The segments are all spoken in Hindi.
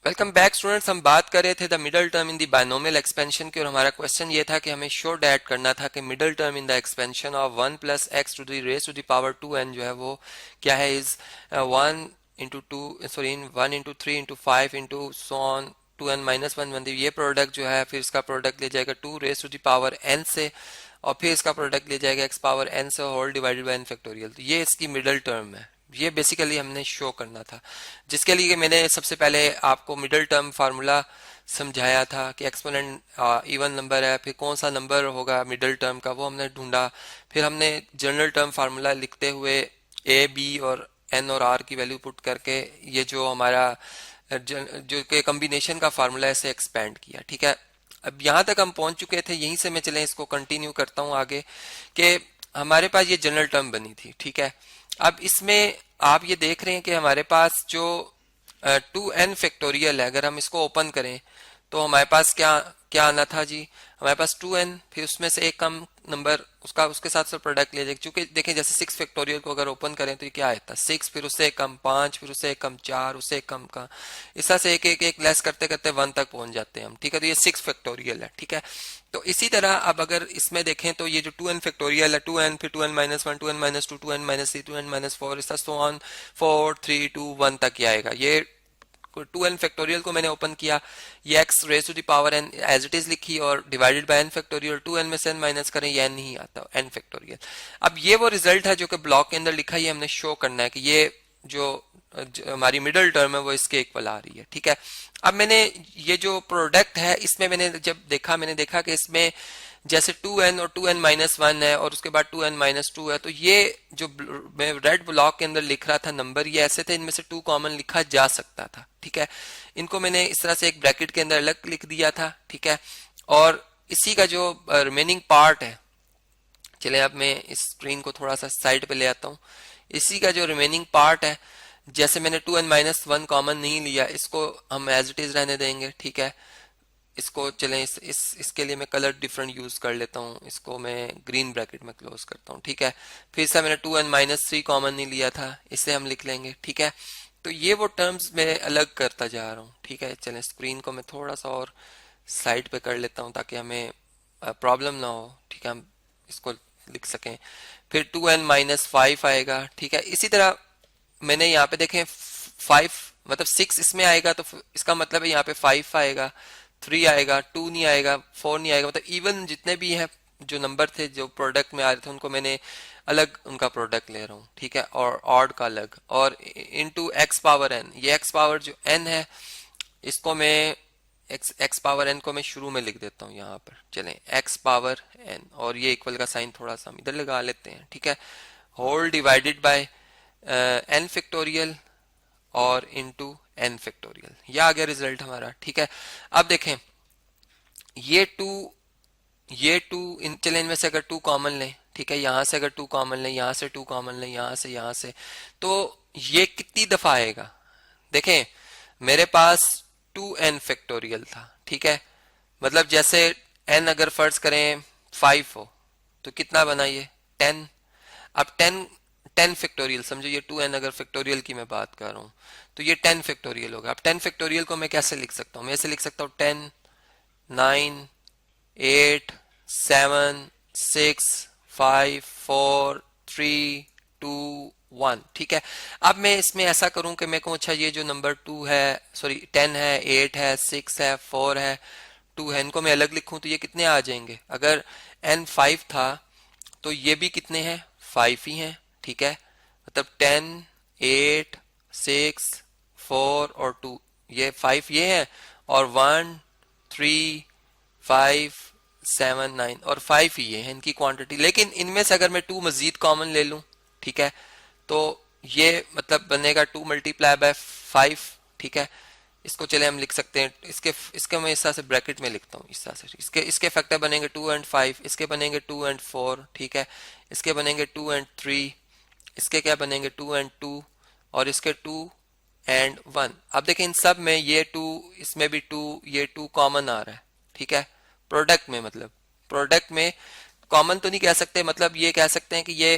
Welcome back students. हम बात कर रहे थे the middle term in the binomial expansion की, और हमारा क्वेश्चन ये था कि हमें शो डैट करना था कि middle term in the expansion of 1 plus x to the raise to the power 2n जो है वो क्या है, is 1 into two, sorry 1 into 3 into 5 into so on 2n-1 मतलब ये प्रोडक्ट जो है, फिर इसका प्रोडक्ट ले जाएगा 2 raise to the power n से, और फिर इसका प्रोडक्ट ले जाएगा x पावर n से whole divided by n factorial. तो ये इसकी मिडल टर्म है, ये बेसिकली हमने शो करना था, जिसके लिए मैंने सबसे पहले आपको मिडल टर्म फार्मूला समझाया था कि एक्सपोनेंट इवन नंबर है, फिर कौन सा नंबर होगा मिडल टर्म का वो हमने ढूंढा। फिर हमने जनरल टर्म फार्मूला लिखते हुए ए बी और एन और आर की वैल्यू पुट करके ये जो हमारा जो के कम्बिनेशन का फार्मूला है इसे एक्सपेंड किया। ठीक है, अब यहाँ तक हम पहुंच चुके थे, यहीं से मैं चले इसको कंटिन्यू करता हूँ आगे कि हमारे पास ये जनरल टर्म बनी थी। ठीक है, अब इसमें आप ये देख रहे हैं कि हमारे पास जो 2n फैक्टोरियल है, अगर हम इसको ओपन करें तो हमारे पास क्या क्या आना था जी, हमारे पास 2n, फिर उसमें से एक कम नंबर उसका उसके साथ से प्रोडक्ट ले जाए, क्योंकि देखें जैसे 6 फैक्टोरियल को अगर ओपन करें तो ये क्या आता है 6, फिर उससे एक कम 5, फिर उससे एक कम 4, उससे एक कम का, इस तरह से एक एक एक लेस करते करते 1 तक पहुंच जाते हैं हम। ठीक है, तो ये 6 फैक्टोरियल है। ठीक है, तो इसी तरह अब अगर इसमें देखें तो ये जो 2n फैक्टोरियल है, 2n फिर 2n-1, 2n-2, 2n-3, 2n-4, इस तरह सो ऑन 4 3 2 1 तक ही आएगा। ये 2n फैक्टोरियल को मैंने ओपन किया, ये x raise to the power n as it is लिखी और divided by n factorial, 2n में से n माइनस करें ये n नहीं आता, n फैक्टोरियल। अब ये वो रिजल्ट है जो कि ब्लॉक के अंदर लिखा है, ये हमने शो करना है कि ये जो हमारी मिडल टर्म है वो इसके इक्वल आ रही है। ठीक है, अब मैंने ये जो प्रोडक्ट है इसमें मैंने जब देखा, मैंने देखा कि इसमें जैसे 2n और 2n-1 है और उसके बाद 2n-2 है, तो ये जो मैं रेड ब्लॉक के अंदर लिख रहा था नंबर, ये ऐसे थे, इनमें से 2 कॉमन लिखा जा सकता था। ठीक है, इनको मैंने इस तरह से एक ब्रैकेट के अंदर अलग लिख दिया था। ठीक है, और इसी का जो रिमेनिंग पार्ट है, चले अब मैं इस स्क्रीन को थोड़ा सा साइड पे ले आता हूँ, इसी का जो रिमेनिंग पार्ट है, जैसे मैंने 2n-1 कॉमन नहीं लिया, इसको हम एज इट इज रहने देंगे। ठीक है, इसको चलें इसके लिए मैं कलर डिफरेंट यूज कर लेता हूँ, इसको मैं ग्रीन ब्रैकेट में क्लोज करता हूँ। ठीक है, फिर से मैंने 2n-3 कॉमन नहीं लिया था, इसे हम लिख लेंगे। ठीक है, तो ये वो टर्म्स मैं अलग करता जा रहा हूँ। ठीक है, चलें स्क्रीन को मैं थोड़ा सा और साइड पे कर लेता हूँ ताकि हमें प्रॉब्लम ना हो। ठीक है, हम इसको लिख सकें। फिर 2n-5 आएगा। ठीक है, इसी तरह मैंने यहाँ पे देखें 5 मतलब 6 इसमें आएगा, तो इसका मतलब है यहाँ पे 5 आएगा, 3 आएगा, 2 नहीं आएगा, 4 नहीं आएगा, मतलब इवन जितने भी हैं जो नंबर थे जो प्रोडक्ट में आ रहे थे उनको मैंने अलग उनका प्रोडक्ट ले रहा हूँ। ठीक है, और ऑड का अलग, और इनटू x पावर n, ये x पावर जो n है इसको मैं x पावर n को मैं शुरू में लिख देता हूँ यहाँ पर। चलें x पावर n, और ये इक्वल का साइन थोड़ा सा हम इधर लगा लेते हैं। ठीक है, whole divided by n factorial और इनटू n फैक्टोरियल, ये आ गया रिजल्ट हमारा। ठीक है, अब देखें ये टू इन, चले इनमें से अगर 2 कॉमन लें, ठीक है, यहां से अगर 2 कॉमन लें, यहां से 2 कॉमन लें, यहां से, तो ये कितनी दफा आएगा। देखें मेरे पास 2n फैक्टोरियल था। ठीक है, मतलब जैसे n अगर फर्ज करें 5 हो तो कितना बना ये 10। अब 10 फैक्टोरियल समझो, ये 2n अगर फैक्टोरियल की मैं बात कर रहा हूं तो ये 10 फैक्टोरियल होगा। अब 10 फैक्टोरियल को मैं कैसे लिख सकता हूं, मैं ऐसे लिख सकता हूं 10 9 8 7 6 5 4 3 2 1। ठीक है, अब मैं इसमें ऐसा करूं कि मैं कहूं अच्छा ये जो नंबर 2 है, सॉरी 10 है, 8 है, 6 है, 4 है, 2 है, इनको मैं अलग लिखूं तो ये कितने आ जाएंगे। अगर n 5 था तो ये भी कितने हैं 5 ही हैं। ठीक है, मतलब 10 8 6 4 और 2, ये 5 ये है, और 1 3 5 7 9 और 5 ही है इनकी क्वांटिटी। लेकिन इनमें से अगर मैं 2 मजीद कॉमन ले लूं, ठीक है, तो ये मतलब बनेगा 2 मल्टीप्लाई बाय 5। ठीक है, इसको चले हम लिख सकते हैं, इसके मैं इस तरह से ब्रैकेट में लिखता हूँ, इस तरह से इसके फैक्टर बनेंगे 2 और 5, इसके बनेंगे 2 और 4। ठीक है, इसके बनेंगे 2 और 3, इसके क्या बनेंगे 2 और 2, और इसके 2 और 1। अब देखें इन सब में ये 2, इसमें भी 2, ये 2 कॉमन आ रहा है। ठीक है, प्रोडक्ट में, मतलब प्रोडक्ट में कॉमन तो नहीं कह सकते, मतलब ये कह सकते हैं कि ये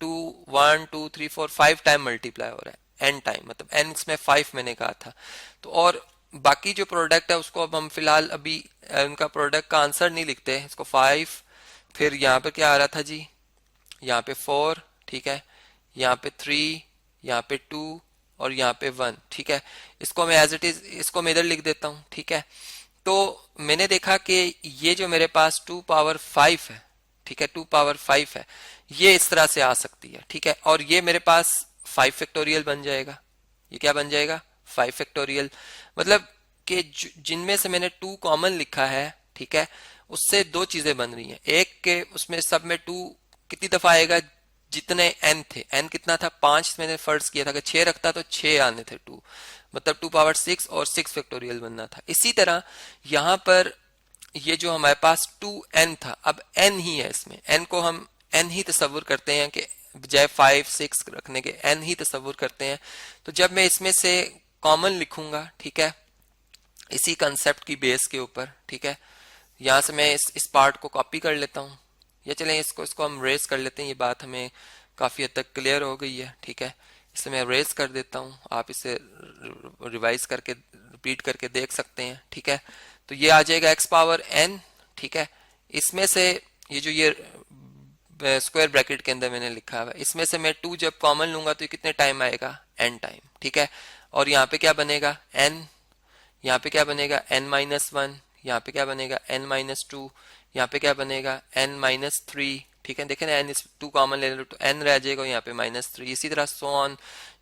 2 1 2 3 4 5 टाइम मल्टीप्लाई हो रहा है, n टाइम, मतलब n इसमें 5 मैंने कहा था। तो और बाकी जो प्रोडक्ट है उसको अब हम फिलहाल अभी उनका प्रोडक्ट का आंसर नहीं लिखते, इसको 5, फिर यहाँ पे क्या आ रहा था जी, यहाँ पे 4, ठीक है, यहाँ पे 3, यहाँ पे 2 और यहाँ पे 1, ठीक है। इसको मैं एज इट इज इसको मैं इधर लिख देता हूँ, ठीक है। तो मैंने देखा कि ये जो मेरे पास 2 पावर 5 है, ठीक है, 2 पावर 5 है, ये इस तरह से आ सकती है, ठीक है। और ये मेरे पास 5 फैक्टोरियल बन जाएगा। ये क्या बन जाएगा? 5 फैक्टोरियल। मतलब कि जिनमें से मैंने 2 कॉमन लिखा है, ठीक है, उससे दो चीजें बन रही हैं। एक के उसमें सब में 2 कितनी दफा आएगा? जितने n थे, n कितना था? 5 मैंने फर्ज किया था कि 6 रखता तो 6 आने थे 2, मतलब 2 पावर 6 और 6 फैक्टोरियल बनना था। इसी तरह यहाँ पर ये जो हमारे पास 2n था, अब n ही है, इसमें n को हम n ही तस्वुर करते हैं कि बजाय 5 6 रखने के n ही तस्वुर करते हैं। तो जब मैं इसमें से कॉमन लिखूंगा, ठीक है, इसी कंसेप्ट की बेस के ऊपर, ठीक है, यहां से मैं इस पार्ट को कॉपी कर लेता हूं, या चलें इसको हम रेस कर लेते हैं। ये बात हमें काफी हद तक क्लियर हो गई है, ठीक है। इसे मैं रेस कर देता हूं, आप इसे रिवाइज करके रिपीट करके देख सकते हैं, ठीक है। तो ये आ जाएगा x पावर n, ठीक है। इसमें से ये जो ये स्क्वायर ब्रैकेट के अंदर मैंने लिखा है, इसमें से मैं 2 जब कॉमन लूंगा तो ये कितने टाइम आएगा? n टाइम, ठीक है। और यहाँ पे क्या बनेगा? n, यहाँ पे क्या बनेगा? n-1, यहाँ पे क्या बनेगा? n-2, यहाँ पे क्या बनेगा? n-3, ठीक है। देखें ना, n 2 कॉमन ले लो तो n रह जाएगा, यहाँ पे -3, इसी तरह सो ऑन।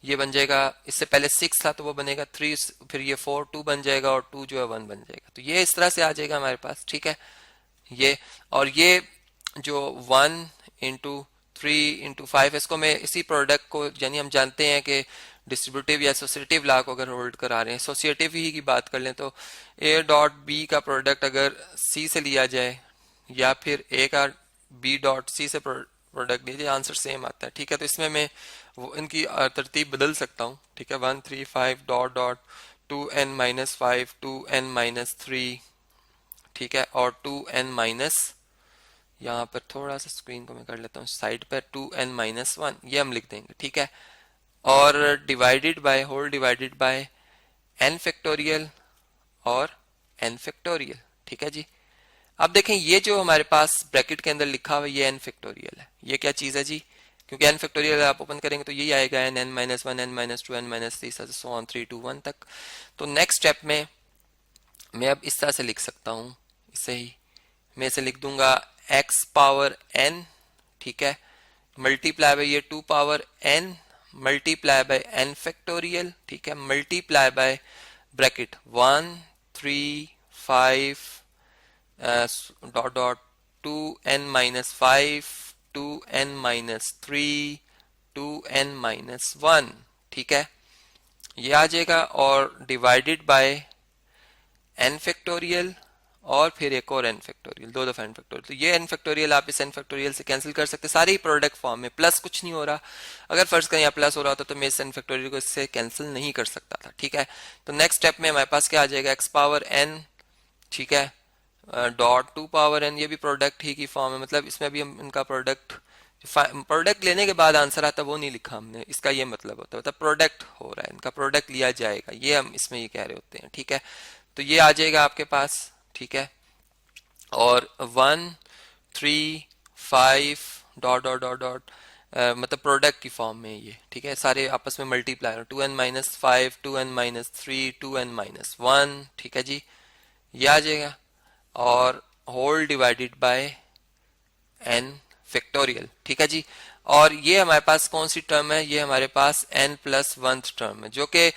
ये बन जाएगा, इससे पहले 6 था तो वो बनेगा 3, फिर ये 4 2 बन जाएगा और 2 जो है 1 बन जाएगा। तो ये इस तरह से आ जाएगा हमारे पास, ठीक है। ये और ये जो 1 इंटू 3 इंटू 5, इसको मैं इसी प्रोडक्ट को, यानी हम जानते हैं कि डिस्ट्रीब्यूटिव या एसोसिएटिव लॉ को अगर होल्ड करा रहे हैं, एसोसिएटिव ही की बात कर लें तो ए डॉट बी का प्रोडक्ट अगर सी से लिया जाए या फिर ए का बी डॉट सी से प्रोडक्ट लीजिए, आंसर सेम आता है, ठीक है। तो इसमें मैं वो इनकी तरतीब बदल सकता हूँ, ठीक है। 1 3 5 डॉट डॉट 2n-5 2n-3, ठीक है, और 2n- यहाँ पर थोड़ा सा स्क्रीन को मैं कर लेता हूँ साइड पर, 2n-1 ये हम लिख देंगे, ठीक है। और divided by, whole divided by n factorial और n फैक्टोरियल, ठीक है जी। अब देखें ये जो हमारे पास ब्रैकेट के अंदर लिखा हुआ ये n फैक्टोरियल है, ये क्या चीज है जी? क्योंकि n फैक्टोरियल आप ओपन करेंगे तो यही आएगा, n-1 n-2 n-3 so on 3 to 1 तक। तो नेक्स्ट स्टेप में मैं अब इस तरह से लिख सकता हूँ, इसे ही मैं इसे लिख दूंगा x पावर n, ठीक है, मल्टीप्लाई बाय ये 2 power n multiply by n factorial, ठीक है, multiply by bracket 1 3 5 dot dot 2n-5 2n-3 2n-1, ठीक है, ये आ जाएगा। और डिवाइडेड बाय n फैक्टोरियल और फिर एक और n फैक्टोरियल, दो दफा n फैक्टोरियल। तो ये n फैक्टोरियल आप इस n फैक्टोरियल से कैंसिल कर सकते, सारे ही प्रोडक्ट फॉर्म में, प्लस कुछ नहीं हो रहा। अगर फर्ज करें यहाँ प्लस हो रहा होता तो मैं इस n फैक्टोरियल को इससे कैंसिल नहीं कर सकता था, ठीक है। तो नेक्स्ट स्टेप में हमारे पास क्या आ जाएगा? x पावर n, ठीक है, डॉट 2 पावर n, ये भी प्रोडक्ट ही की फॉर्म है, मतलब इसमें भी हम इनका प्रोडक्ट लेने के बाद आंसर आता वो नहीं लिखा हमने, इसका ये मतलब होता है, मतलब प्रोडक्ट हो रहा है, इनका प्रोडक्ट लिया जाएगा, ये हम इसमें ये कह रहे होते हैं, ठीक है। तो ये आ जाएगा आपके पास, ठीक है। और 1 3 5 डॉट डॉट डॉट डॉट मतलब प्रोडक्ट की फॉर्म में ये, ठीक है, सारे आपस में मल्टीप्लाई 2n-5 2n-3 2n-1, ठीक है जी, ये आ जाएगा। और whole divided by n factorial, ठीक है जी। और ये हमारे पास कौन सी टर्म है? ये हमारे पास n+1 टर्म है, जो कि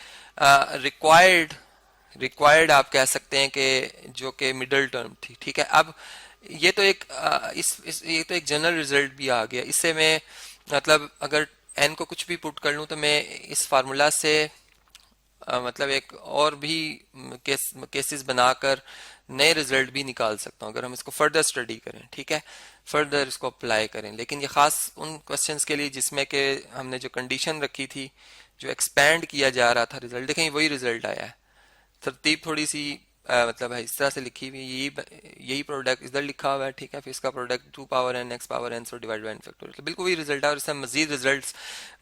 रिक्वायर्ड आप कह सकते हैं कि जो कि मिडिल टर्म थी, ठीक है। अब ये तो एक ये तो एक जनरल रिजल्ट भी आ गया, इससे मैं मतलब अगर n को कुछ भी पुट कर लूं तो मैं इस फार्मूला से मतलब एक और भी केसेस बनाकर नए रिजल्ट भी निकाल सकता हूं अगर हम इसको फर्दर स्टडी करें, ठीक है, फर्दर इसको अप्लाई करें। लेकिन ये खास उन क्वेश्चंस के लिए जिसमें कि हमने जो कंडीशन रखी थी, जो एक्सपैंड किया जा रहा था रिजल्ट, देखें वही रिजल्ट आया है। तरतीब थोड़ी सी मतलब है इस तरह से लिखी हुई, यही प्रोडक्ट इधर लिखा हुआ है, ठीक है, फिर इसका product 2 power n x power n so divide by n factorial, तो बिल्कुल वही रिजल्ट है। और इससे हम मजीद रिजल्ट्स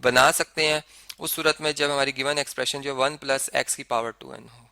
बना सकते हैं उस सूरत में जब हमारी गिवन एक्सप्रेशन जो 1 + x की पावर 2n हो।